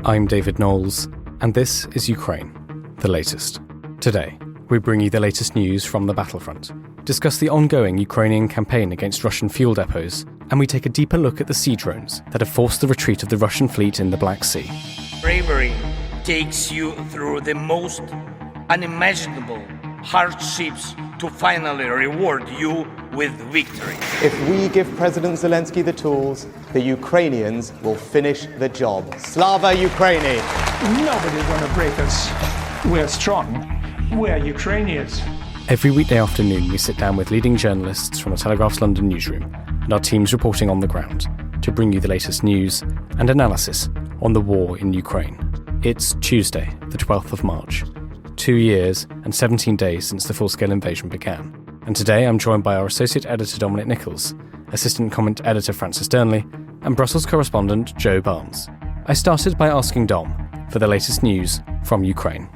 I'm David Knowles, and this is Ukraine, the latest. Today, we bring you the latest news from the battlefront, discuss the ongoing Ukrainian campaign against Russian fuel depots, and we take a deeper look at the sea drones that have forced the retreat of the Russian fleet in the Black Sea. Bravery takes you through the most unimaginable hardships to finally reward you with victory. If we give President Zelensky the tools, the Ukrainians will finish the job. Slava Ukraini! Nobody's going to break us. We're strong. We're Ukrainians. Every weekday afternoon, we sit down with leading journalists from the Telegraph's London newsroom and our teams reporting on the ground to bring you the latest news and analysis on the war in Ukraine. It's Tuesday, the 12th of March. 2 years and 17 days since the full-scale invasion began. And today I'm joined by our Associate Editor Dominic Nicholls, Assistant Comment Editor Francis Dearnley, and Brussels Correspondent Joe Barnes. I started by asking Dom for the latest news from Ukraine.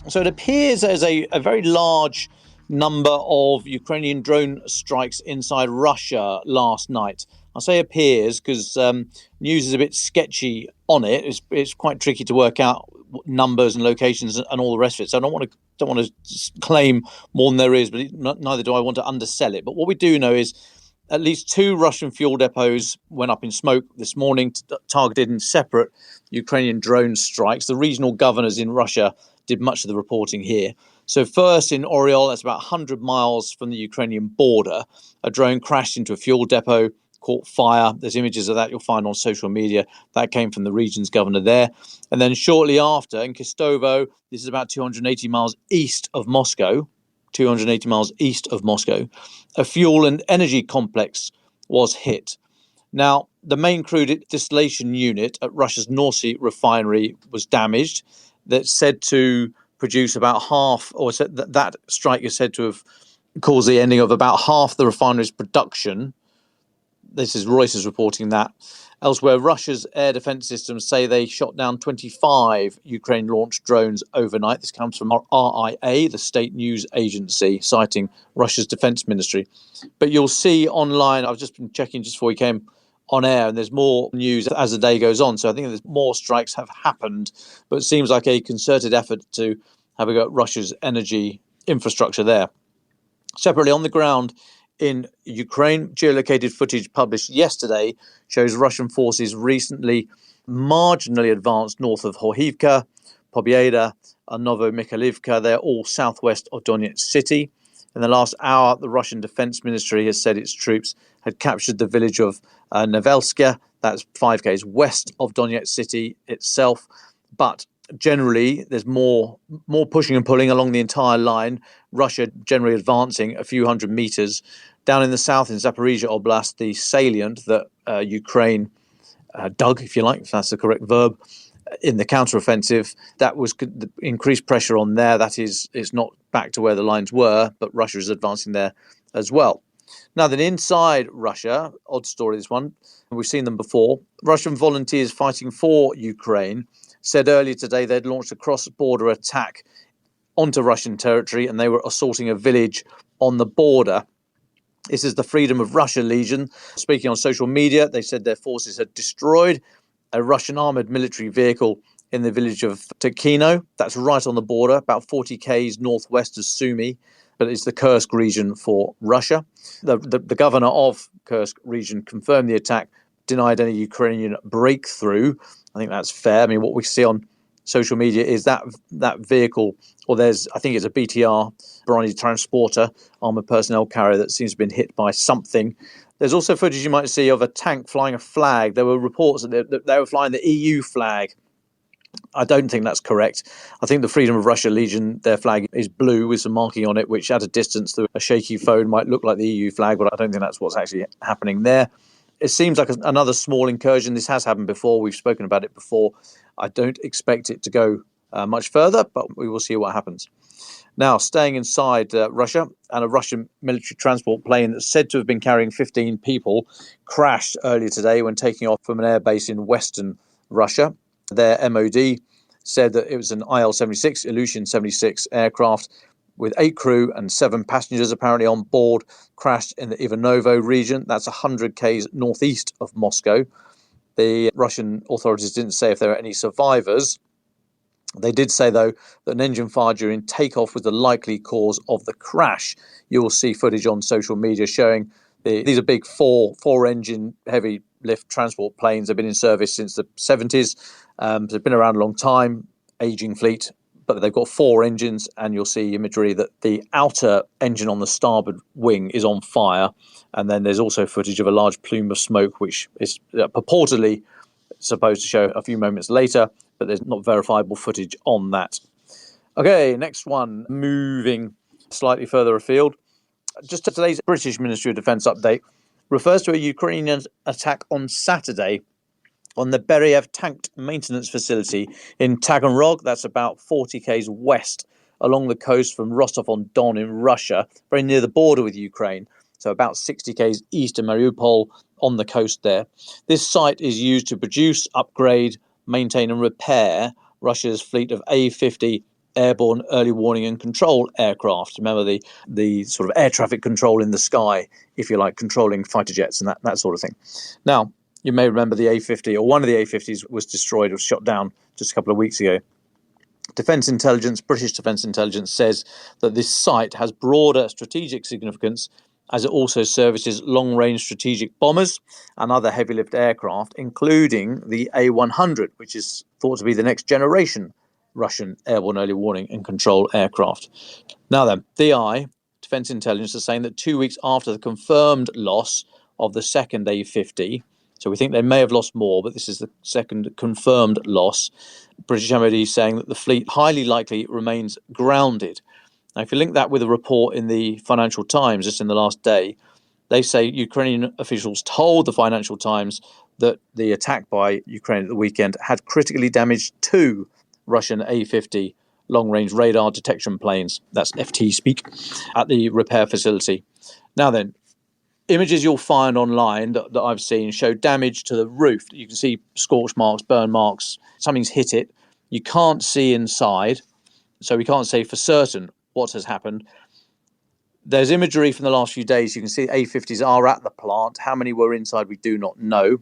So it appears there's a very large number of Ukrainian drone strikes inside Russia last night. I say appears because news is a bit sketchy on it. It's quite tricky to work out numbers and locations and all the rest of it. So I don't want to claim more than there is, but neither do I want to undersell it. But what we do know is at least 2 Russian fuel depots went up in smoke this morning, targeted in separate Ukrainian drone strikes. The regional governors in Russia did much of the reporting here. So first in Oriol, that's about 100 miles from the Ukrainian border, a drone crashed into a fuel depot, caught fire. There's images of that you'll find on social media. That came from the region's governor there. And then shortly after, in Kistovo, this is about 280 miles east of Moscow, a fuel and energy complex was hit. Now, the main crude distillation unit at Russia's North Sea refinery was damaged. That's said to produce about half, or that strike is said to have caused the ending of about half the refinery's production. This is Reuters reporting that. Elsewhere, Russia's air defense systems say they shot down 25 Ukraine-launched drones overnight. This comes from RIA, the state news agency, citing Russia's defense ministry. But you'll see online, I've just been checking just before we came on air, and there's more news as the day goes on. So I think there's more strikes have happened, but it seems like a concerted effort to have a go at Russia's energy infrastructure there. Separately, on the ground in Ukraine, geolocated footage published yesterday shows Russian forces recently marginally advanced north of Horivka, Pobyeda, and Novomikhailivka. They're all southwest of Donetsk city. In the last hour, the Russian Defense Ministry has said its troops had captured the village of Nevelska. That's 5 km west of Donetsk city itself. But generally, there's more pushing and pulling along the entire line. Russia generally advancing a few hundred meters. Down in the south, in Zaporizhia Oblast, the salient that Ukraine dug, if you like, if that's the correct verb, in the counteroffensive, that was increased pressure on there. That is, it's not back to where the lines were, but Russia is advancing there as well. Now then, inside Russia, odd story this one, we've seen them before. Russian volunteers fighting for Ukraine said earlier today they'd launched a cross-border attack onto Russian territory and they were assaulting a village on the border. This is the Freedom of Russia Legion. Speaking on social media, they said their forces had destroyed a Russian armoured military vehicle in the village of Tekhino. That's right on the border, about 40 km northwest of Sumy, but it's the Kursk region for Russia. The governor of Kursk region confirmed the attack, denied any Ukrainian breakthrough. I think that's fair. I mean, what we see on social media is that vehicle, or I think it's a BTR, Bryony transporter, armoured personnel carrier that seems to have been hit by something. There's also footage you might see of a tank flying a flag. There were reports that they were flying the EU flag. I don't think that's correct. I think the Freedom of Russia Legion, their flag is blue with some marking on it, which at a distance through a shaky phone might look like the EU flag, but I don't think that's what's actually happening there. It seems like another small incursion. This has happened before. We've spoken about it before. I don't expect it to go much further, but we will see what happens. Now, staying inside Russia, and a Russian military transport plane that's said to have been carrying 15 people crashed earlier today when taking off from an airbase in western Russia. Their MOD said that it was an IL-76, Ilyushin 76 aircraft with 8 crew and 7 passengers apparently on board, crashed in the Ivanovo region. That's 100 km northeast of Moscow. The Russian authorities didn't say if there were any survivors. They did say, though, that an engine fire during takeoff was the likely cause of the crash. You will see footage on social media showing these are big four-engine heavy lift transport planes. They've been in service since the 70s. They've been around a long time, aging fleet, but they've got 4 engines, and you'll see imagery that the outer engine on the starboard wing is on fire. And then there's also footage of a large plume of smoke, which is purportedly supposed to show a few moments later, but there's not verifiable footage on that. Okay, next one, moving slightly further afield. Just today's British Ministry of Defence update refers to a Ukrainian attack on Saturday on the Beriev tank maintenance facility in Taganrog. That's about 40 k's west along the coast from Rostov-on-Don in Russia, very near the border with Ukraine. So about 60 k's east of Mariupol on the coast there. This site is used to produce, upgrade, maintain and repair Russia's fleet of A-50 airborne early warning and control aircraft. Remember the sort of air traffic control in the sky, if you like, controlling fighter jets and that sort of thing. Now, you may remember the A-50, or one of the A-50s was destroyed or shot down just a couple of weeks ago. Defence intelligence, British Defence intelligence, says that this site has broader strategic significance as it also services long-range strategic bombers and other heavy-lift aircraft, including the A-100, which is thought to be the next generation Russian airborne early warning and control aircraft. Now then, DI, Defence Intelligence, is saying that 2 weeks after the confirmed loss of the second A-50, so we think they may have lost more, but this is the second confirmed loss, British MOD is saying that the fleet highly likely remains grounded. Now, if you link that with a report in the Financial Times just in the last day, they say Ukrainian officials told the Financial Times that the attack by Ukraine at the weekend had critically damaged 2 Russian A-50 long-range radar detection planes, that's FT speak, at the repair facility. Now then, images you'll find online that I've seen show damage to the roof. You can see scorch marks, burn marks, something's hit it. You can't see inside, so we can't say for certain what has happened. There's imagery from the last few days. You can see A-50s are at the plant. How many were inside, we do not know.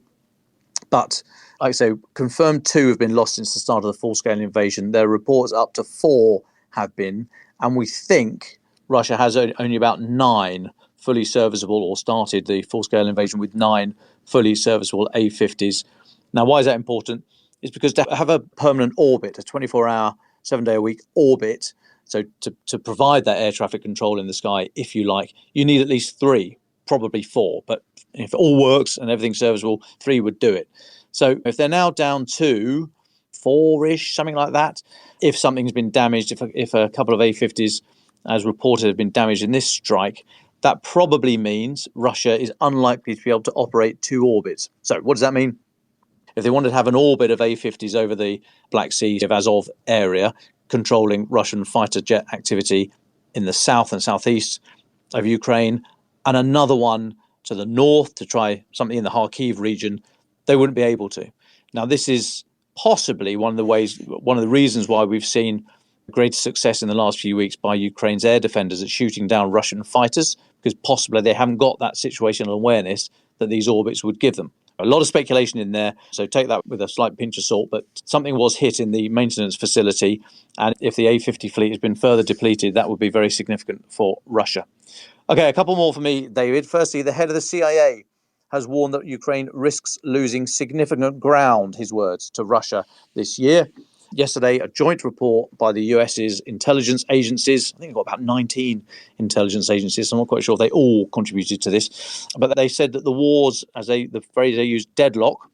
But, like I say, confirmed 2 have been lost since the start of the full-scale invasion. There are reports up to 4 have been. And we think Russia has only about 9 fully serviceable, or started the full-scale invasion with 9 fully serviceable A-50s. Now, why is that important? It's because to have a permanent orbit, a 24-hour, 7-day-a-week orbit, so to provide that air traffic control in the sky, if you like, you need at least 3, probably 4. But if it all works and everything's serviceable, 3 would do it. So if they're now down to 4-ish, something like that, if something's been damaged, if a couple of A-50s, as reported, have been damaged in this strike, that probably means Russia is unlikely to be able to operate 2 orbits. So what does that mean? If they wanted to have an orbit of A-50s over the Black Sea, Azov area, controlling Russian fighter jet activity in the south and southeast of Ukraine, and another one to the north to try something in the Kharkiv region, they wouldn't be able to. Now, this is possibly one of the reasons why we've seen greater success in the last few weeks by Ukraine's air defenders at shooting down Russian fighters, because possibly they haven't got that situational awareness that these orbits would give them. A lot of speculation in there, so take that with a slight pinch of salt, but something was hit in the maintenance facility, and if the A-50 fleet has been further depleted, that would be very significant for Russia. Okay, a couple more for me, David. Firstly, the head of the CIA has warned that Ukraine risks losing significant ground, his words, to Russia this year. Yesterday, a joint report by the US's intelligence agencies, I think we've got about 19 intelligence agencies, so I'm not quite sure if they all contributed to this, but they said that the war's, the phrase they used, deadlock,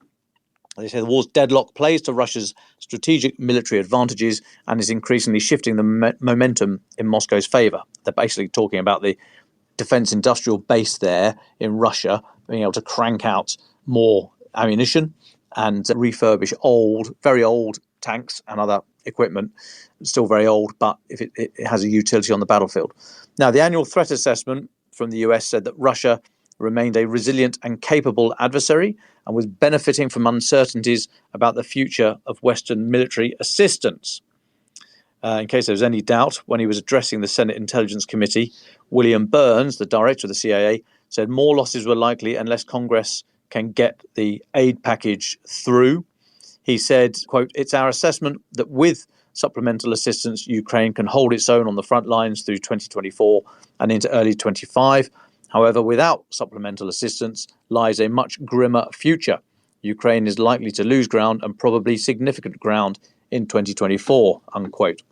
they say the war's deadlock plays to Russia's strategic military advantages and is increasingly shifting the momentum in Moscow's favour. They're basically talking about the defence industrial base there in Russia being able to crank out more ammunition and refurbish very old tanks and other equipment, still very old, but if it has a utility on the battlefield. Now, the annual threat assessment from the US said that Russia remained a resilient and capable adversary and was benefiting from uncertainties about the future of Western military assistance. In case there was any doubt, when he was addressing the Senate Intelligence Committee, William Burns, the director of the CIA, said more losses were likely unless Congress can get the aid package through. He said, quote, "It's our assessment that with supplemental assistance, Ukraine can hold its own on the front lines through 2024 and into early 25. However, without supplemental assistance lies a much grimmer future. Ukraine is likely to lose ground and probably significant ground in 2024, unquote."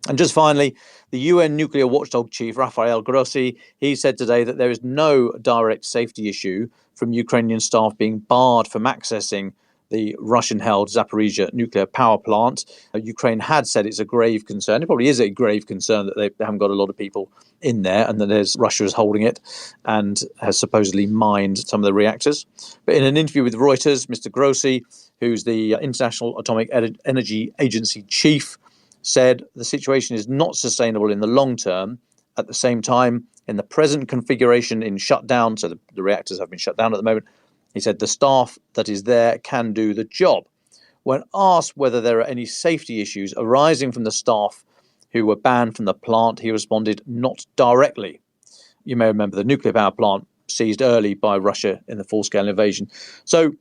And just finally, the UN nuclear watchdog chief, Rafael Grossi, he said today that there is no direct safety issue from Ukrainian staff being barred from accessing the Russian-held Zaporizhzhia nuclear power plant. Ukraine had said it's a grave concern. It probably is a grave concern that they haven't got a lot of people in there and that Russia is holding it and has supposedly mined some of the reactors. But in an interview with Reuters, Mr. Grossi, who's the International Atomic Energy Agency chief, said the situation is not sustainable in the long term. At the same time, in the present configuration in shutdown, so the reactors have been shut down at the moment, he said the staff that is there can do the job. When asked whether there are any safety issues arising from the staff who were banned from the plant, he responded, not directly. You may remember the nuclear power plant seized early by Russia in the full-scale invasion. So,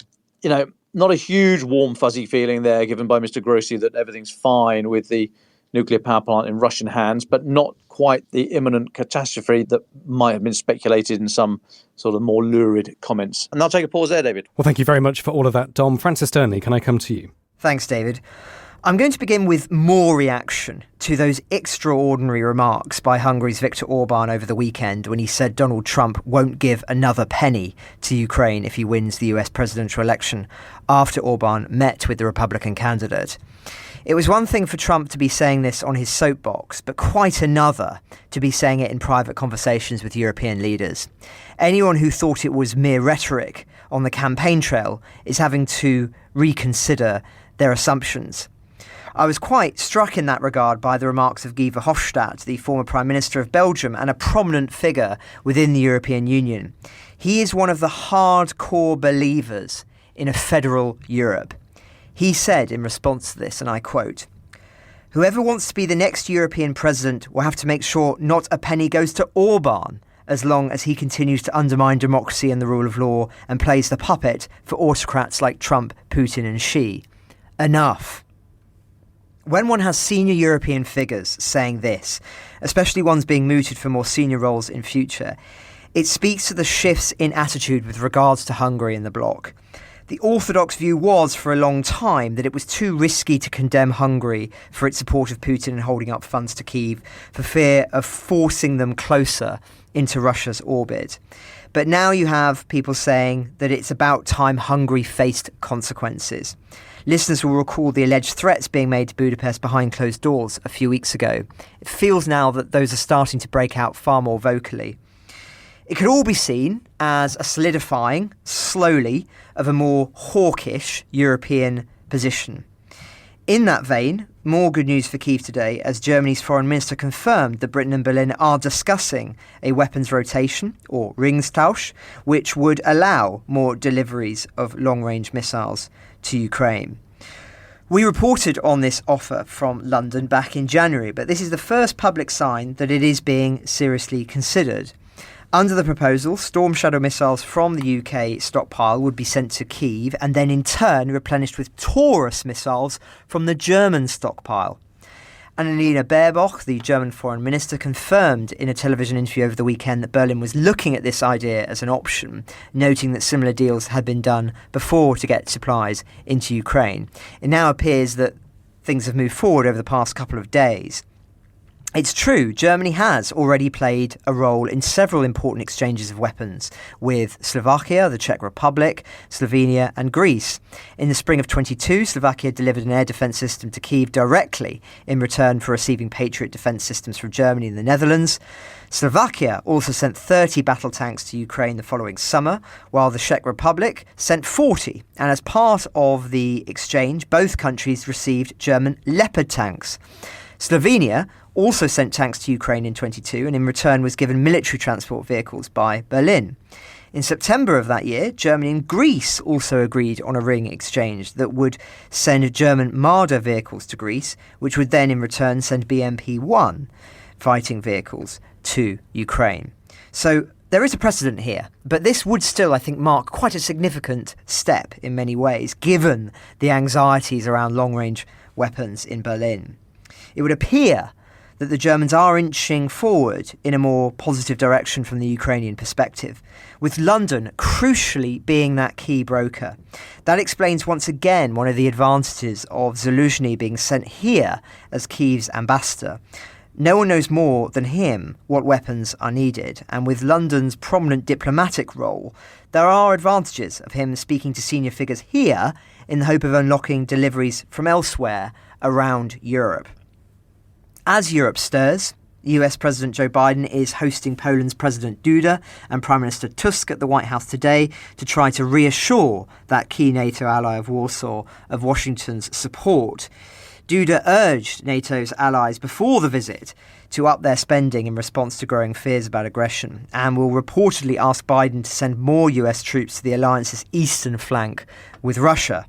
not a huge warm, fuzzy feeling there given by Mr. Grossi that everything's fine with the nuclear power plant in Russian hands, but not quite the imminent catastrophe that might have been speculated in some sort of more lurid comments. And I'll take a pause there, David. Well, thank you very much for all of that, Dom. Francis Dearnley, can I come to you? Thanks, David. I'm going to begin with more reaction to those extraordinary remarks by Hungary's Viktor Orban over the weekend when he said Donald Trump won't give another penny to Ukraine if he wins the US presidential election after Orban met with the Republican candidate. It was one thing for Trump to be saying this on his soapbox, but quite another to be saying it in private conversations with European leaders. Anyone who thought it was mere rhetoric on the campaign trail is having to reconsider their assumptions. I was quite struck in that regard by the remarks of Guy Verhofstadt, the former Prime Minister of Belgium and a prominent figure within the European Union. He is one of the hardcore believers in a federal Europe. He said in response to this, and I quote, "Whoever wants to be the next European president will have to make sure not a penny goes to Orban as long as he continues to undermine democracy and the rule of law and plays the puppet for autocrats like Trump, Putin and Xi. Enough." When one has senior European figures saying this, especially ones being mooted for more senior roles in future, it speaks to the shifts in attitude with regards to Hungary and the bloc. The orthodox view was for a long time that it was too risky to condemn Hungary for its support of Putin and holding up funds to Kyiv for fear of forcing them closer into Russia's orbit. But now you have people saying that it's about time Hungary faced consequences. Listeners will recall the alleged threats being made to Budapest behind closed doors a few weeks ago. It feels now that those are starting to break out far more vocally. It could all be seen as a solidifying, slowly, of a more hawkish European position. In that vein, more good news for Kyiv today as Germany's foreign minister confirmed that Britain and Berlin are discussing a weapons rotation, or Ringstausch, which would allow more deliveries of long-range missiles to Ukraine. We reported on this offer from London back in January, but this is the first public sign that it is being seriously considered. Under the proposal, Storm Shadow missiles from the UK stockpile would be sent to Kyiv and then in turn replenished with Taurus missiles from the German stockpile. Annalena Baerbock, the German foreign minister, confirmed in a television interview over the weekend that Berlin was looking at this idea as an option, noting that similar deals had been done before to get supplies into Ukraine. It now appears that things have moved forward over the past couple of days. It's true, Germany has already played a role in several important exchanges of weapons with Slovakia, the Czech Republic, Slovenia and Greece. In the spring of 22, Slovakia delivered an air defence system to Kyiv directly in return for receiving Patriot defence systems from Germany and the Netherlands. Slovakia also sent 30 battle tanks to Ukraine the following summer, while the Czech Republic sent 40. And as part of the exchange, both countries received German Leopard tanks. Slovenia also sent tanks to Ukraine in 22 and in return was given military transport vehicles by Berlin. In September of that year, Germany and Greece also agreed on a ring exchange that would send German Marder vehicles to Greece, which would then in return send BMP-1 fighting vehicles to Ukraine. So There is a precedent here, but this would still, I think, mark quite a significant step in many ways, given the anxieties around long-range weapons in Berlin. It would appear that the Germans are inching forward in a more positive direction from the Ukrainian perspective, with London crucially being that key broker. That explains once again one of the advantages of Zaluzhny being sent here as Kyiv's ambassador. No one knows more than him what weapons are needed, and with London's prominent diplomatic role, there are advantages of him speaking to senior figures here in the hope of unlocking deliveries from elsewhere around Europe. As Europe stirs, US President Joe Biden is hosting Poland's President Duda and Prime Minister Tusk at the White House today to try to reassure that key NATO ally of Warsaw of Washington's support. Duda urged NATO's allies before the visit to up their spending in response to growing fears about aggression, and will reportedly ask Biden to send more US troops to the alliance's eastern flank with Russia.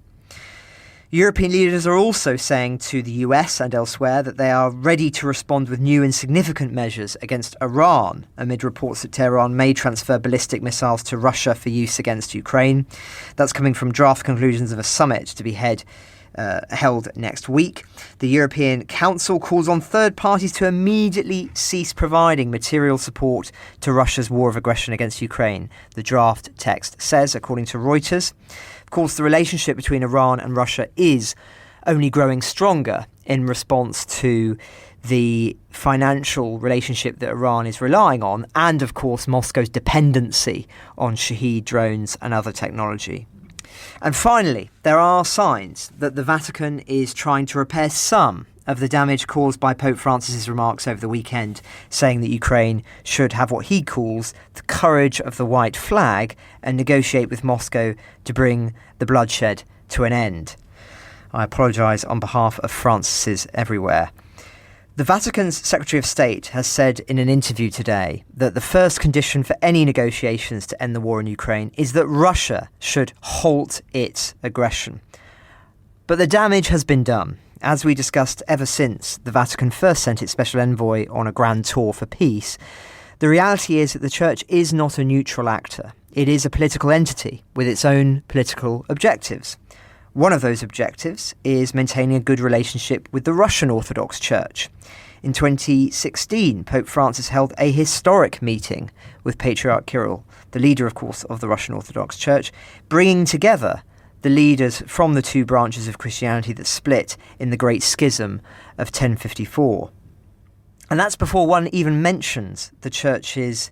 European leaders are also saying to the US and elsewhere that they are ready to respond with new and significant measures against Iran, amid reports that Tehran may transfer ballistic missiles to Russia for use against Ukraine. That's coming from draft conclusions of a summit to be held next week. The European Council calls on third parties to immediately cease providing material support to Russia's war of aggression against Ukraine, the draft text says, according to Reuters. Of course, the relationship between Iran and Russia is only growing stronger in response to the financial relationship that Iran is relying on, and of course Moscow's dependency on Shahed drones and other technology. And finally, there are signs that the Vatican is trying to repair some of the damage caused by Pope Francis's remarks over the weekend, saying that Ukraine should have what he calls the courage of the white flag and negotiate with Moscow to bring the bloodshed to an end. I apologise on behalf of Francises everywhere. The Vatican's Secretary of State has said in an interview today that the first condition for any negotiations to end the war in Ukraine is that Russia should halt its aggression. But the damage has been done, as we discussed ever since the Vatican first sent its special envoy on a grand tour for peace. The reality is that the Church is not a neutral actor. It is a political entity with its own political objectives. One of those objectives is maintaining a good relationship with the Russian Orthodox Church. In 2016, Pope Francis held a historic meeting with Patriarch Kirill, the leader, of course, of the Russian Orthodox Church, bringing together the leaders from the two branches of Christianity that split in the Great Schism of 1054. And that's before one even mentions the Church's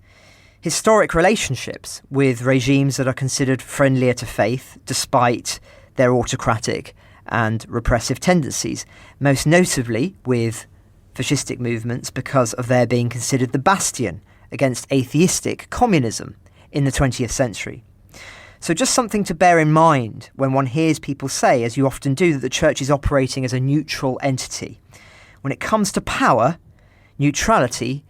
historic relationships with regimes that are considered friendlier to faith, despite their autocratic and repressive tendencies, most notably with fascistic movements because of their being considered the bastion against atheistic communism in the 20th century. So just something to bear in mind when one hears people say, as you often do, that the Church is operating as a neutral entity. When it comes to power, neutrality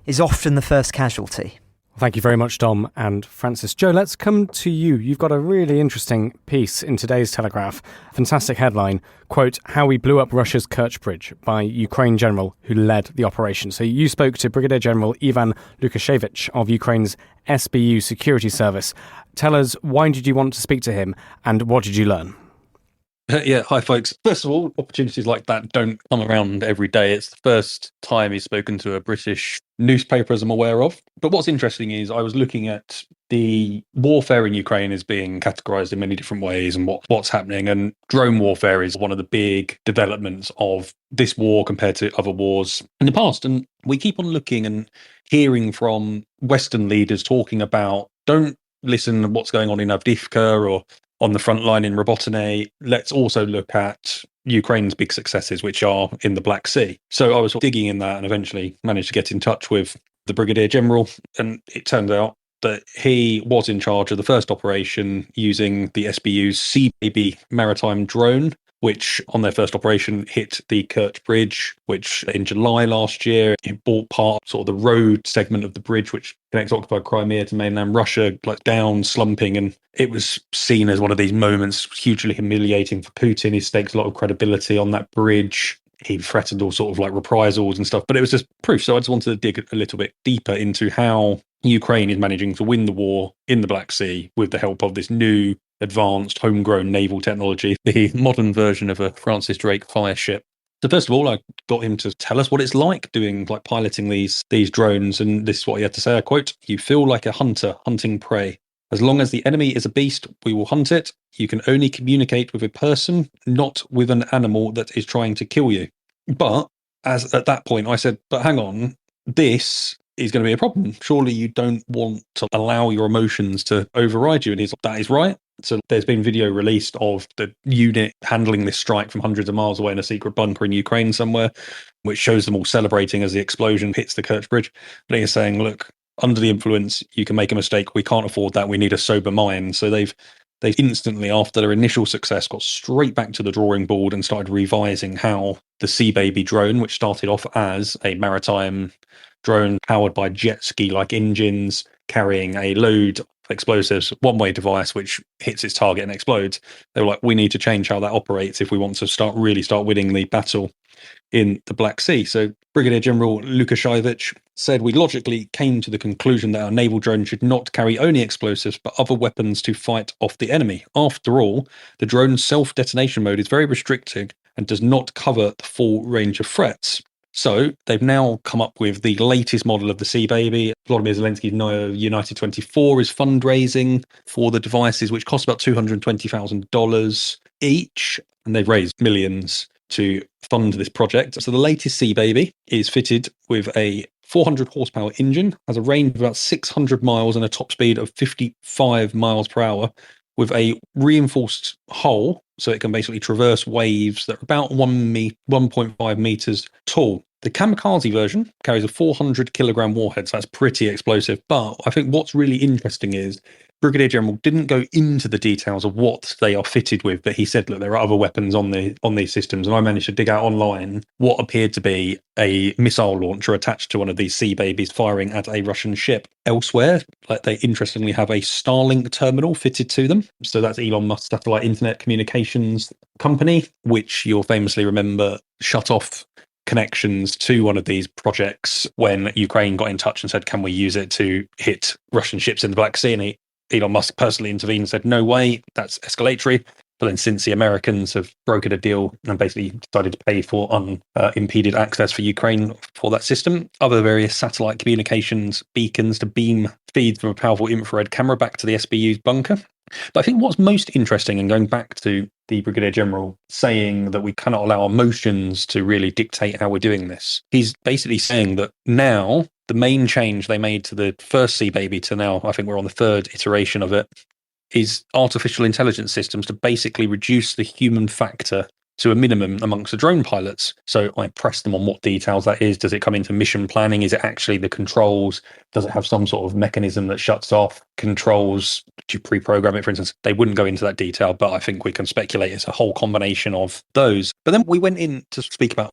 is often the first casualty. Thank you very much, Dom and Francis. Joe, let's come to you. You've got a really interesting piece in today's Telegraph. Fantastic headline, quote, "How we blew up Russia's Kerch Bridge" by Ukraine general who led the operation. So you spoke to Brigadier General Ivan Lukashevich of Ukraine's SBU security service. Tell us, why did you want to speak to him and what did you learn? Yeah, hi folks. First of all, opportunities like that don't come around every day. It's the first time he's spoken to a British newspaper, as I'm aware of. But what's interesting is I was looking at the warfare in Ukraine is being categorized in many different ways and what's happening. And drone warfare is one of the big developments of this war compared to other wars in the past. And we keep on looking and hearing from Western leaders talking about, don't listen to what's going on in Avdiivka or on the front line in Robotine. Let's also look at Ukraine's big successes, which are in the Black Sea. So I was digging in that and eventually managed to get in touch with the Brigadier General. And it turned out that he was in charge of the first operation using the SBU's Sea-Baby maritime drone, which on their first operation hit the Kerch Bridge, which in July last year, it brought part sort of the road segment of the bridge, which connects occupied Crimea to mainland Russia, like down, slumping. And it was seen as one of these moments hugely humiliating for Putin. He staked a lot of credibility on that bridge. He threatened all sort of like reprisals and stuff, but it was just proof. So I just wanted to dig a little bit deeper into how Ukraine is managing to win the war in the Black Sea with the help of this new, advanced, homegrown naval technology, the modern version of a Francis Drake fire ship. So first of all, I got him to tell us what it's like piloting these drones, and this is what he had to say. I quote, "You feel like a hunter hunting prey. As long as the enemy is a beast, we will hunt it. You can only communicate with a person, not with an animal that is trying to kill you." But as at that point, I said, "But hang on, this is going to be a problem. Surely you don't want to allow your emotions to override you." And he's like, "That is right." So there's been video released of the unit handling this strike from hundreds of miles away in a secret bunker in Ukraine somewhere, which shows them all celebrating as the explosion hits the Kerch Bridge. But he's saying, look, under the influence, you can make a mistake. We can't afford that. We need a sober mind. So they've instantly, after their initial success, got straight back to the drawing board and started revising how the Sea Baby drone, which started off as a maritime drone powered by jet ski-like engines, carrying a load of explosives, one-way device which hits its target and explodes. They were like, we need to change how that operates if we want to start winning the battle in the Black Sea. So Brigadier General Lukashevich said, "We logically came to the conclusion that our naval drone should not carry only explosives but other weapons to fight off the enemy. After all, the drone's self-detonation mode is very restricted and does not cover the full range of threats." So they've now come up with the latest model of the Sea Baby. Volodymyr Zelensky's United 24 is fundraising for the devices, which cost about $220,000 each, and they've raised millions to fund this project. So the latest Sea Baby is fitted with a 400 horsepower engine, has a range of about 600 miles and a top speed of 55 miles per hour, with a reinforced hull, so it can basically traverse waves that are about 1.5 meters tall. The kamikaze version carries a 400 kilogram warhead, so that's pretty explosive. But I think what's really interesting is Brigadier General didn't go into the details of what they are fitted with, but he said, look, there are other weapons on these systems. And I managed to dig out online what appeared to be a missile launcher attached to one of these Sea Babies firing at a Russian ship. Elsewhere, like, they interestingly have a Starlink terminal fitted to them. So that's Elon Musk's satellite internet communications company, which you'll famously remember shut off connections to one of these projects when Ukraine got in touch and said, can we use it to hit Russian ships in the Black Sea? And Elon Musk personally intervened and said, no way, that's escalatory. But then since the Americans have brokered a deal and basically decided to pay for unimpeded access for Ukraine for that system, other various satellite communications beacons to beam feeds from a powerful infrared camera back to the SBU's bunker. But I think what's most interesting, and going back to the Brigadier General saying that we cannot allow emotions to really dictate how we're doing this, he's basically saying that now the main change they made to the first Sea Baby to now, I think we're on the third iteration of it, is artificial intelligence systems to basically reduce the human factor to a minimum amongst the drone pilots. So I pressed them on what details that is. Does it come into mission planning? Is it actually the controls? Does it have some sort of mechanism that shuts off controls? Do you pre-program it, for instance? They wouldn't go into that detail, but I think we can speculate it's a whole combination of those. But then we went in to speak about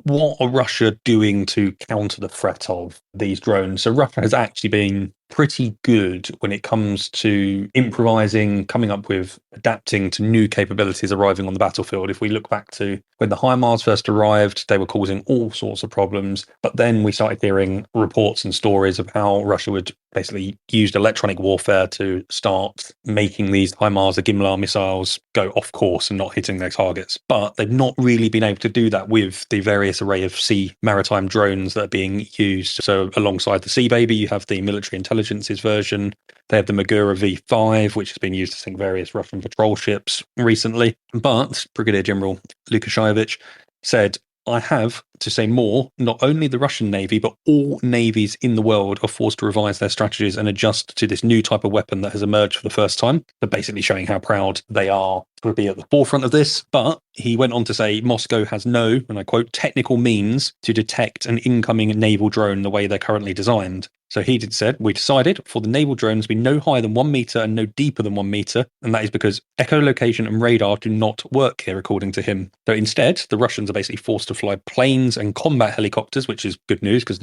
what are Russia doing to counter the threat of these drones. So Russia has actually been pretty good when it comes to improvising, coming up with, adapting to new capabilities arriving on the battlefield. If we look back to when the HIMARS first arrived, they were causing all sorts of problems. But then we started hearing reports and stories of how Russia would basically use electronic warfare to start making these HIMARS, the Gimlar missiles, go off course and not hitting their targets. But they've not really been able to do that with the various array of sea maritime drones that are being used. So alongside the Sea Baby, you have the military intelligence's version. They have the Magura V5, which has been used to sink various Russian patrol ships recently. But Brigadier General Lukashevich said, I have to say more, not only the Russian Navy, but all navies in the world are forced to revise their strategies and adjust to this new type of weapon that has emerged for the first time. But basically showing how proud they are to be at the forefront of this. But he went on to say Moscow has no, and I quote, technical means to detect an incoming naval drone the way they're currently designed. So he said, we decided for the naval drones to be no higher than 1 meter and no deeper than 1 meter. And that is because echolocation and radar do not work here, according to him. So instead, the Russians are basically forced to fly planes and combat helicopters, which is good news because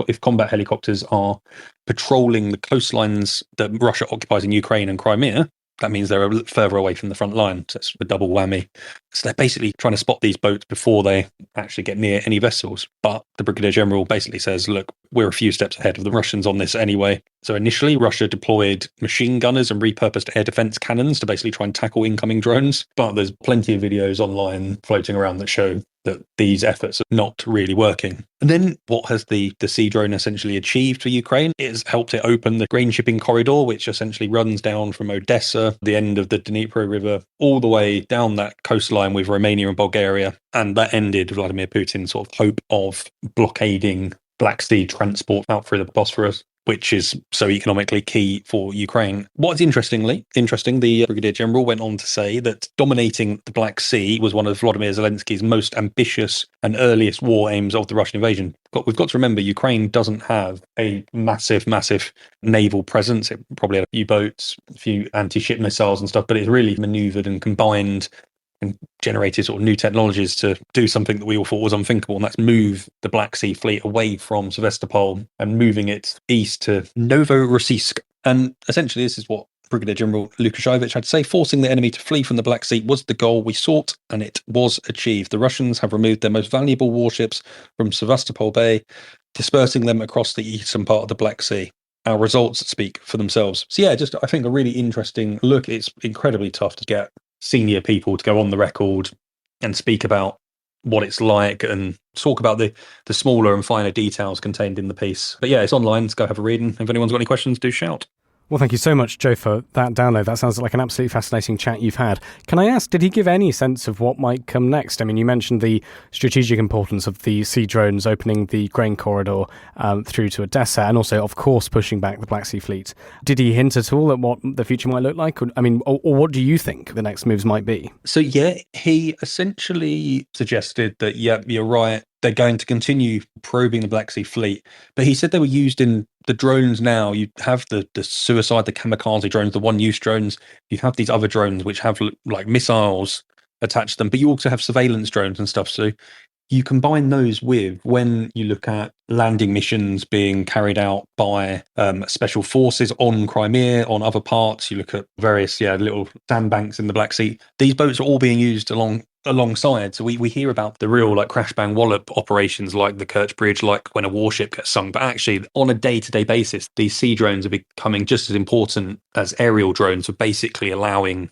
if combat helicopters are patrolling the coastlines that Russia occupies in Ukraine and Crimea, that means they're a little further away from the front line. So it's a double whammy. So they're basically trying to spot these boats before they actually get near any vessels. But the Brigadier General basically says, look, we're a few steps ahead of the Russians on this anyway. So initially, Russia deployed machine gunners and repurposed air defense cannons to basically try and tackle incoming drones. But there's plenty of videos online floating around that show that these efforts are not really working. And then what has the sea drone essentially achieved for Ukraine? It has helped it open the grain shipping corridor, which essentially runs down from Odessa, the end of the Dnipro River, all the way down that coastline with Romania and Bulgaria. And that ended Vladimir Putin's sort of hope of blockading Black Sea transport out through the Bosphorus, which is so economically key for Ukraine. What's interesting, the Brigadier General went on to say that dominating the Black Sea was one of Volodymyr Zelensky's most ambitious and earliest war aims of the Russian invasion. But we've got to remember, Ukraine doesn't have a massive naval presence. It probably had a few boats, a few anti-ship missiles and stuff, but it's really manoeuvred and combined and generated sort of new technologies to do something that we all thought was unthinkable, and that's move the Black Sea Fleet away from Sevastopol and moving it east to Novorossiysk. And essentially, this is what Brigadier General Lukashevich had to say. Forcing the enemy to flee from the Black Sea was the goal we sought, and it was achieved. The Russians have removed their most valuable warships from Sevastopol Bay, dispersing them across the eastern part of the Black Sea. Our results speak for themselves. So yeah, just I think a really interesting look. It's incredibly tough to get senior people to go on the record and speak about what it's like and talk about the smaller and finer details contained in the piece. But yeah, it's online. Let's go have a read. And if anyone's got any questions, do shout. Well, thank you so much, Joe, for that download. That sounds like an absolutely fascinating chat you've had. Can I ask, did he give any sense of what might come next? I mean, you mentioned the strategic importance of the sea drones opening the grain corridor through to Odessa and also, of course, pushing back the Black Sea Fleet. Did he hint at all at what the future might look like? Or what do you think the next moves might be? So, yeah, he essentially suggested that, yeah, you're right. They're going to continue probing the Black Sea Fleet. But he said they were used in the drones now. You have the suicide, the kamikaze drones, the one-use drones. You have these other drones which have like missiles attached to them, but you also have surveillance drones and stuff. So you combine those with when you look at landing missions being carried out by special forces on Crimea, on other parts. You look at various little sandbanks in the Black Sea. These boats are all being used alongside. So we hear about the real like crash bang wallop operations like the Kerch Bridge, like when a warship gets sunk, but actually on a day-to-day basis these sea drones are becoming just as important as aerial drones, for basically allowing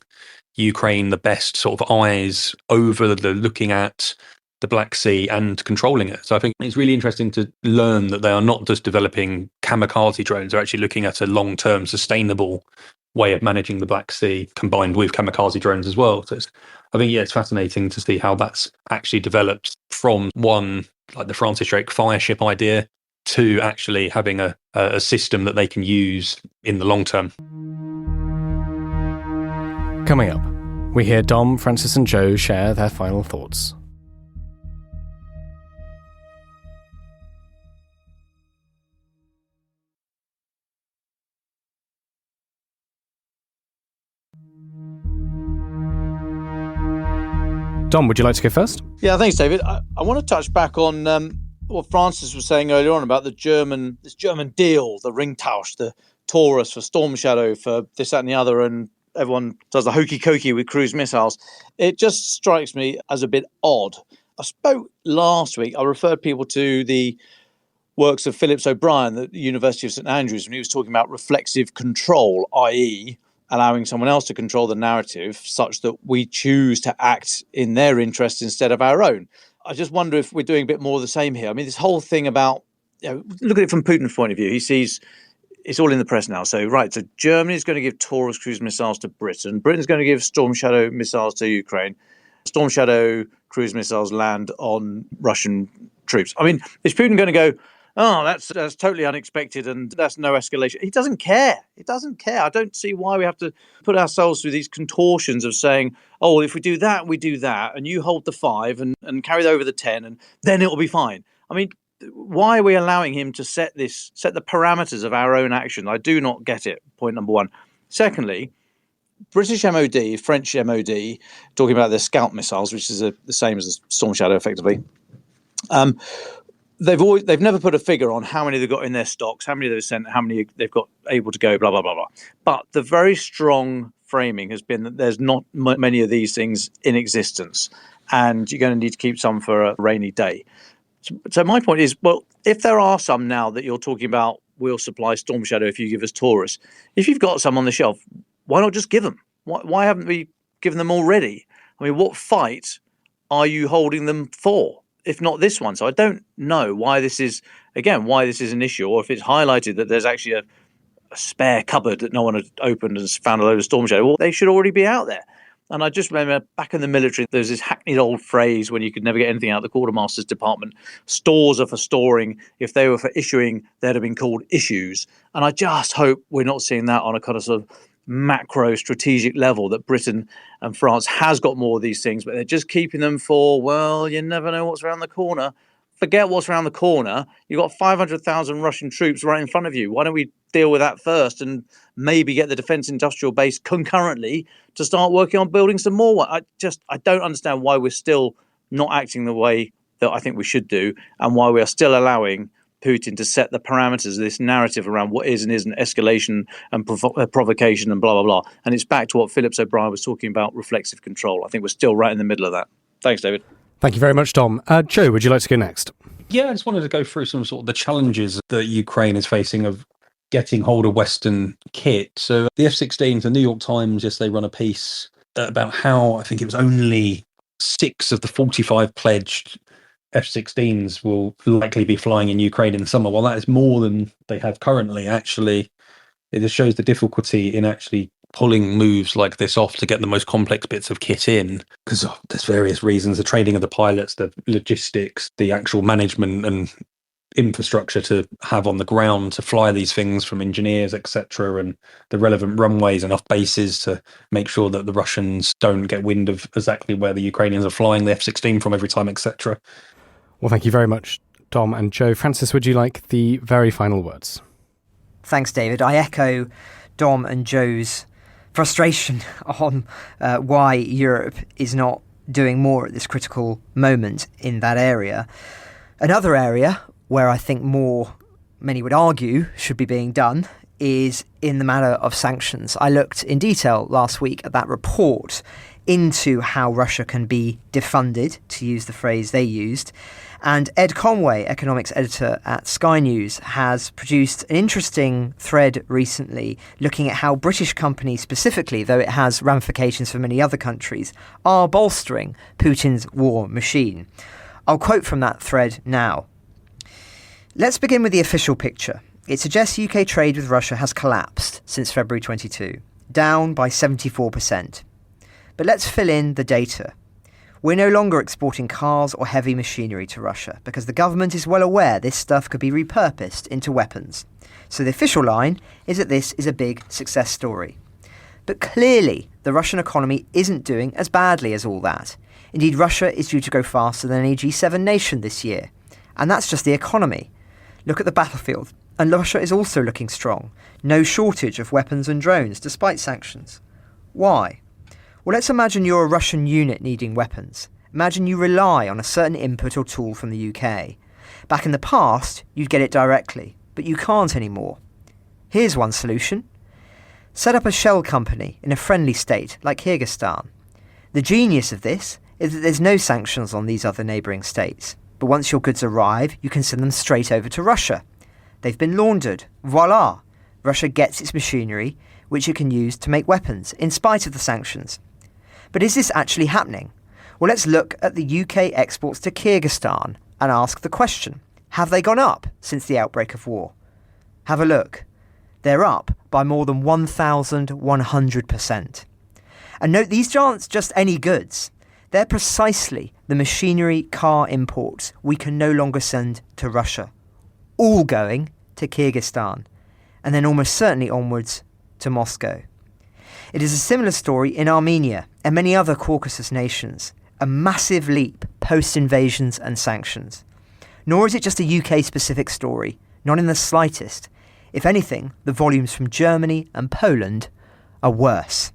Ukraine the best sort of eyes over the looking at the Black Sea and controlling it. So I think it's really interesting to learn that they are not just developing kamikaze drones, they're actually looking at a long-term sustainable way of managing the Black Sea combined with kamikaze drones as well. So I think, it's fascinating to see how that's actually developed from one, like the Francis Drake fireship idea, to actually having a system that they can use in the long term. Coming up, we hear Dom, Francis and Joe share their final thoughts. Dom, would you like to go first? Yeah, thanks, David. I want to touch back on what Francis was saying earlier on about this German deal, the Ringtausch, the Taurus for Storm Shadow, for this, that and the other, and everyone does the hokey-cokey with cruise missiles. It just strikes me as a bit odd. I spoke last week, I referred people to the works of Phillips O'Brien at the University of St Andrews when he was talking about reflexive control, i.e., allowing someone else to control the narrative such that we choose to act in their interest instead of our own. I just wonder if we're doing a bit more of the same here. I mean, this whole thing about, look at it from Putin's point of view. He sees it's all in the press now. So Germany's going to give Taurus cruise missiles to Britain. Britain's going to give Storm Shadow missiles to Ukraine. Storm Shadow cruise missiles land on Russian troops. I mean, is Putin going to go, oh, that's totally unexpected and that's no escalation? He doesn't care. He doesn't care. I don't see why we have to put ourselves through these contortions of saying, oh, well, if we do that, we do that, and you hold the 5 and carry over the 10, and then it'll be fine. I mean, why are we allowing him to set the parameters of our own action? I do not get it, point number one. Secondly, British MOD, French MOD, talking about their Scout missiles, which is the same as the Storm Shadow, effectively. They've never put a figure on how many they've got in their stocks, how many they've sent, how many they've got able to go, blah, blah, blah, blah. But the very strong framing has been that there's not many of these things in existence, and you're going to need to keep some for a rainy day. So my point is, well, if there are some now that you're talking about, we'll supply Storm Shadow if you give us Taurus. If you've got some on the shelf, why not just give them? Why haven't we given them already? I mean, what fight are you holding them for, if not this one? So I don't know why this is an issue, or if it's highlighted that there's actually a spare cupboard that no one had opened and found a load of Storm Shadow. Well, they should already be out there. And I just remember back in the military, there was this hackneyed old phrase when you could never get anything out of the quartermaster's department. Stores are for storing. If they were for issuing, they'd have been called issues. And I just hope we're not seeing that on a kind of sort of macro strategic level, that Britain and France has got more of these things, but they're just keeping them for, well, you never know what's around the corner. Forget what's around the corner. You've got 500,000 Russian troops right in front of you. Why don't we deal with that first and maybe get the defence industrial base concurrently to start working on building some more? I don't understand why we're still not acting the way that I think we should do, and why we are still allowing Putin to set the parameters of this narrative around what is and isn't escalation and provocation and blah, blah, blah. And it's back to what Phillips O'Brien was talking about, reflexive control. I think we're still right in the middle of that. Thanks, David. Thank you very much, Dom. Joe, would you like to go next? Yeah, I just wanted to go through some sort of the challenges that Ukraine is facing of getting hold of Western kit. So the F-16s, the New York Times, yesterday run a piece about how I think it was only 6 of the 45 pledged F-16s will likely be flying in Ukraine in the summer. Well, that is more than they have currently. Actually, it just shows the difficulty in actually pulling moves like this off to get the most complex bits of kit in, because there's various reasons: the training of the pilots, the logistics, the actual management and infrastructure to have on the ground to fly these things, from engineers, etc., and the relevant runways and off bases to make sure that the Russians don't get wind of exactly where the Ukrainians are flying the F-16 from every time, etc. Well, thank you very much, Dom and Joe. Francis, would you like the very final words? Thanks, David. I echo Dom and Joe's frustration on why Europe is not doing more at this critical moment in that area. Another area where I think more, many would argue, should be being done is in the matter of sanctions. I looked in detail last week at that report into how Russia can be defunded, to use the phrase they used. And Ed Conway, economics editor at Sky News, has produced an interesting thread recently looking at how British companies specifically, though it has ramifications for many other countries, are bolstering Putin's war machine. I'll quote from that thread now. Let's begin with the official picture. It suggests UK trade with Russia has collapsed since February 22, down by 74%. But let's fill in the data. We're no longer exporting cars or heavy machinery to Russia because the government is well aware this stuff could be repurposed into weapons. So the official line is that this is a big success story. But clearly, the Russian economy isn't doing as badly as all that. Indeed, Russia is due to grow faster than any G7 nation this year. And that's just the economy. Look at the battlefield. And Russia is also looking strong. No shortage of weapons and drones, despite sanctions. Why? Well, let's imagine you're a Russian unit needing weapons. Imagine you rely on a certain input or tool from the UK. Back in the past, you'd get it directly, but you can't anymore. Here's one solution. Set up a shell company in a friendly state like Kyrgyzstan. The genius of this is that there's no sanctions on these other neighbouring states. But once your goods arrive, you can send them straight over to Russia. They've been laundered. Voila! Russia gets its machinery, which it can use to make weapons, in spite of the sanctions. But is this actually happening? Well, let's look at the UK exports to Kyrgyzstan and ask the question, have they gone up since the outbreak of war? Have a look. They're up by more than 1,100%. And note, these aren't just any goods. They're precisely the machinery, car imports we can no longer send to Russia, all going to Kyrgyzstan, and then almost certainly onwards to Moscow. It is a similar story in Armenia and many other Caucasus nations, a massive leap post-invasions and sanctions. Nor is it just a UK-specific story, not in the slightest. If anything, the volumes from Germany and Poland are worse.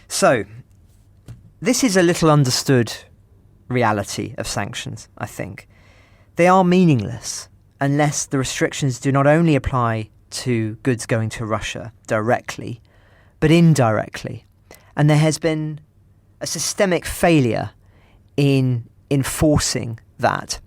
So, this is a little understood reality of sanctions, I think. They are meaningless unless the restrictions do not only apply to goods going to Russia directly, but indirectly. And there has been a systemic failure in enforcing that.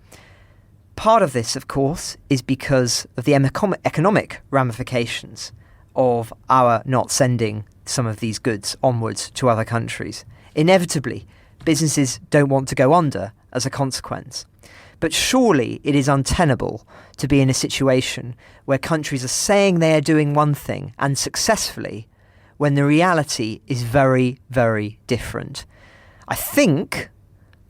Part of this, of course, is because of the economic ramifications of our not sending some of these goods onwards to other countries. Inevitably, businesses don't want to go under as a consequence. But surely it is untenable to be in a situation where countries are saying they are doing one thing, and successfully, when the reality is very, very different. I think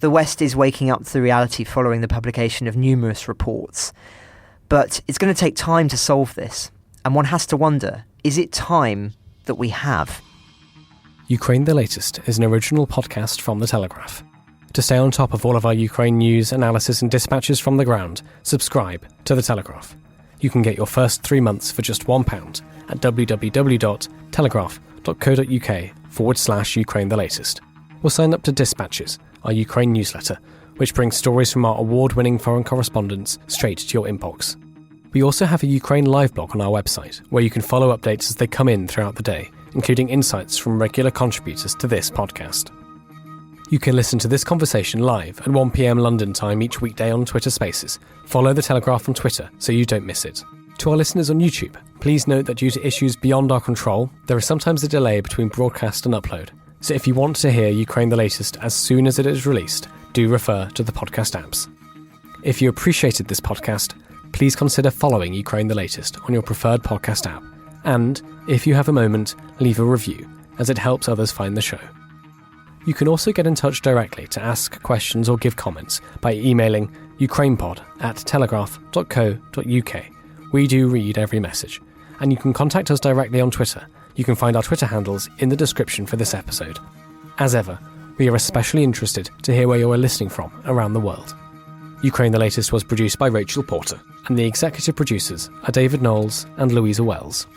the West is waking up to the reality following the publication of numerous reports. But it's going to take time to solve this. And one has to wonder, is it time that we have? Ukraine the Latest is an original podcast from The Telegraph. To stay on top of all of our Ukraine news, analysis and dispatches from the ground, subscribe to The Telegraph. You can get your first 3 months for just £1 at www.telegraph.co.uk/Ukraine the Latest. Or sign up to Dispatches, our Ukraine newsletter, which brings stories from our award-winning foreign correspondents straight to your inbox. We also have a Ukraine live blog on our website, where you can follow updates as they come in throughout the day, including insights from regular contributors to this podcast. You can listen to this conversation live at 1 p.m. London time each weekday on Twitter Spaces. Follow The Telegraph on Twitter so you don't miss it. To our listeners on YouTube, please note that due to issues beyond our control, there is sometimes a delay between broadcast and upload. So if you want to hear Ukraine the Latest as soon as it is released, do refer to the podcast apps. If you appreciated this podcast, please consider following Ukraine the Latest on your preferred podcast app. And, if you have a moment, leave a review, as it helps others find the show. You can also get in touch directly to ask questions or give comments by emailing ukrainepod@telegraph.co.uk. We do read every message. And you can contact us directly on Twitter. You can find our Twitter handles in the description for this episode. As ever, we are especially interested to hear where you are listening from around the world. Ukraine the Latest was produced by Rachel Porter, and the executive producers are David Knowles and Louisa Wells.